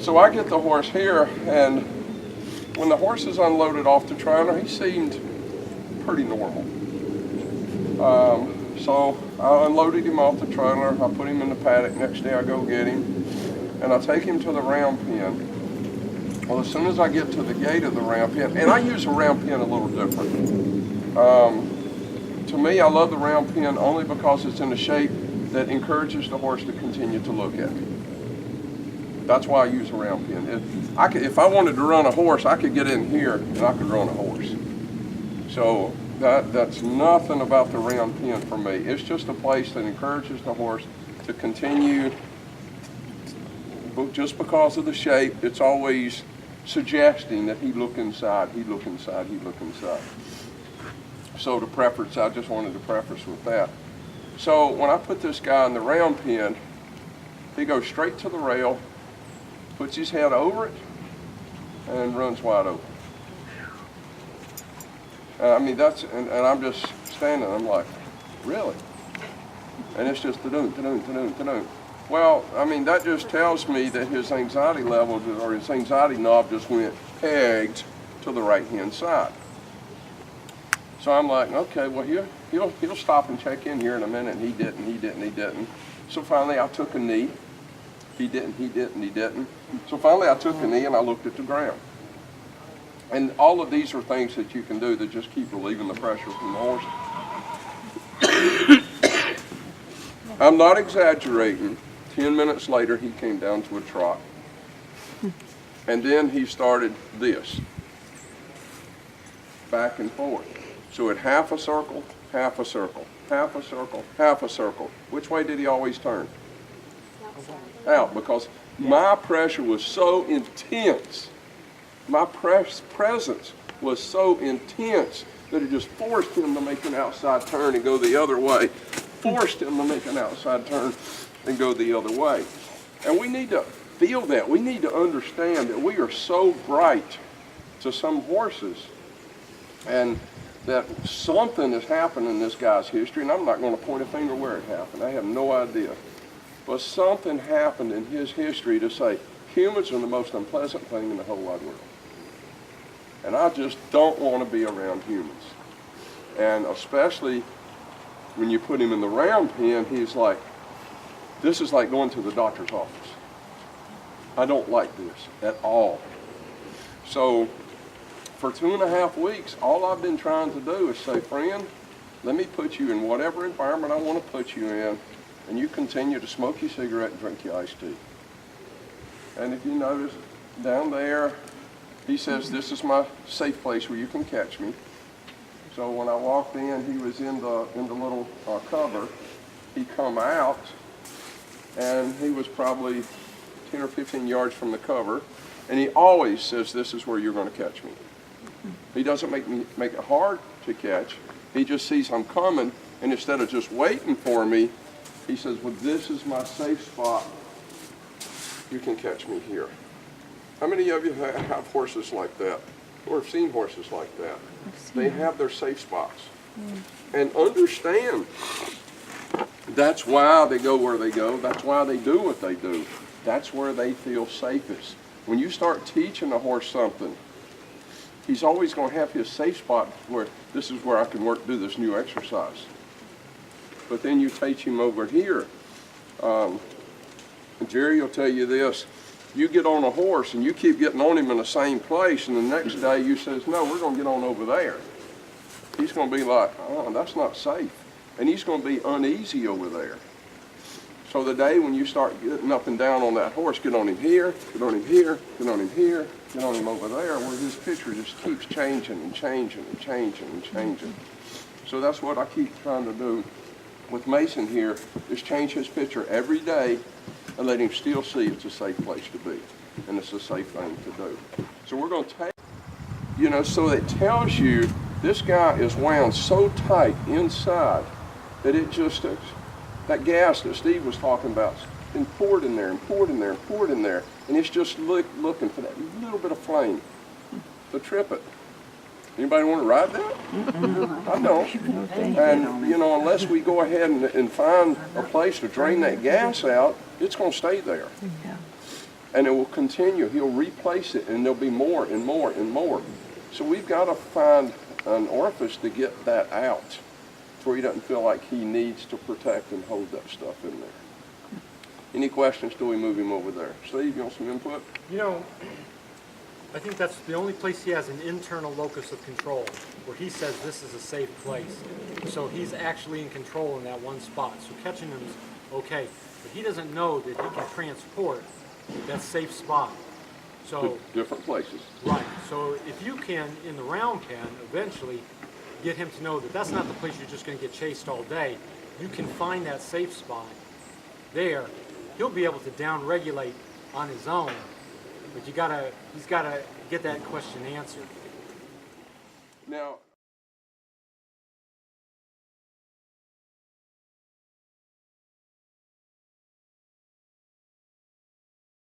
So I get the horse here, and when the horse is unloaded off the trailer, he seemed pretty normal. So I unloaded him off the trailer, I put him in the paddock. Next day I go get him, and I take him to the round pen. Well, as soon as I get to the gate of the round pen, and I use a round pen a little different. To me, I love the round pen only because it's in a shape that encourages the horse to continue to look at me. That's why I use a round pen. If I wanted to run a horse, I could get in here and I could run a horse. So that's nothing about the round pen for me. It's just a place that encourages the horse to continue. But just because of the shape, it's always suggesting that he look inside, he look inside, he look inside. So the preference, I just wanted to preface with that. So when I put this guy in the round pen, he goes straight to the rail, puts his head over it, and runs wide open. I mean, and I'm just standing, I'm like, really? And it's just ta-doon, ta-doon, ta-doon, ta-doon. Well, I mean, that just tells me that his anxiety level, or his anxiety knob just went pegged to the right-hand side. So I'm like, okay, well, he'll stop and check in here in a minute, and he didn't. So finally I took a knee. He didn't. So finally I took a knee and I looked at the ground. And all of these are things that you can do that just keep relieving the pressure from the horse. I'm not exaggerating. 10 minutes later, he came down to a trot. And then he started this. Back and forth. So at half a circle, half a circle, half a circle, half a circle. Which way did he always turn? Out, because my pressure was so intense. My presence was so intense that it just forced him to make an outside turn and go the other way. Forced him to make an outside turn and go the other way. And we need to feel that. We need to understand that we are so bright to some horses, and that something has happened in this guy's history, and I'm not going to point a finger where it happened. I have no idea. But something happened in his history to say, humans are the most unpleasant thing in the whole wide world. And I just don't want to be around humans. And especially when you put him in the round pen, he's like, this is like going to the doctor's office. I don't like this at all. So for 2.5 weeks, all I've been trying to do is say, friend, let me put you in whatever environment I want to put you in, and you continue to smoke your cigarette and drink your iced tea. And if you notice down there, he says, this is my safe place where you can catch me. So when I walked in, he was in the little cover. He come out, and he was probably 10 or 15 yards from the cover, and he always says, this is where you're going to catch me. He doesn't make it hard to catch. He just sees I'm coming, and instead of just waiting for me, he says, well, this is my safe spot. You can catch me here. How many of you have horses like that, or have seen horses like that? They have their safe spots. And understand, that's why they go where they go. That's why they do what they do. That's where they feel safest. When you start teaching a horse something, he's always going to have his safe spot where this is where I can do this new exercise. But then you teach him over here. Jerry will tell you this. You get on a horse and you keep getting on him in the same place, and the next day you says, no, we're going to get on over there. He's going to be like, oh, that's not safe. And he's going to be uneasy over there. So the day when you start getting up and down on that horse, get on him here, get on him here, get on him here, get on him over there, where his picture just keeps changing and changing and changing and changing. So that's what I keep trying to do with Mason here, is change his picture every day and let him still see it's a safe place to be and it's a safe thing to do. So we're going to take, so it tells you this guy is wound so tight inside that it just, that gas that Steve was talking about, been poured in there and poured in there and poured in there, and it's just looking for that little bit of flame to trip it. Anybody want to ride that? I don't. And, unless we go ahead and find a place to drain that gas out, it's going to stay there. And it will continue. He'll replace it, and there'll be more and more and more. So we've got to find an orifice to get that out, where he doesn't feel like he needs to protect and hold that stuff in there. Any questions till we move him over there? Steve, you want some input? You know, I think that's the only place he has an internal locus of control, where he says this is a safe place. So he's actually in control in that one spot. So catching him is okay, but he doesn't know that he can transport that safe spot. So different places. Right. So if you can, in the round pen, eventually get him to know that that's not the place you're just going to get chased all day. You can find that safe spot there. He'll be able to down-regulate on his own, but he's got to get that question answered. Now,